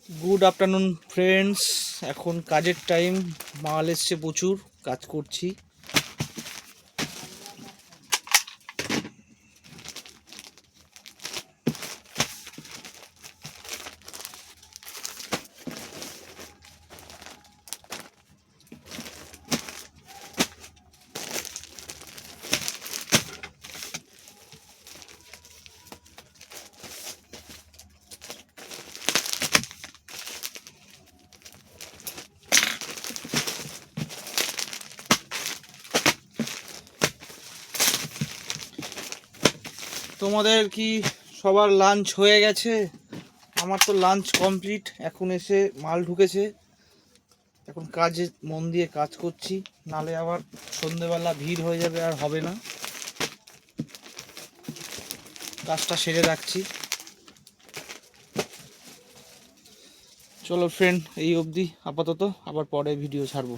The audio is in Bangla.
Good afternoon friends. এখন কাজের টাইম, মাল এসছে প্রচুর, কাজ করছি। তোমাদের কি সবার লাঞ্চ হয়ে গেছে? আমার তো লাঞ্চ কমপ্লিট, এখন এসে মাল ঢুকেছে। এখন কাজে মন দিয়ে কাজ করছি, নালে আবার সন্ধেবেলা ভিড় হয়ে যাবে, আর হবে না। কাজটা সেরে রাখছি। চলো ফ্রেন্ড, এই অবধি আপাতত, আবার পরে ভিডিও ছাড়বো।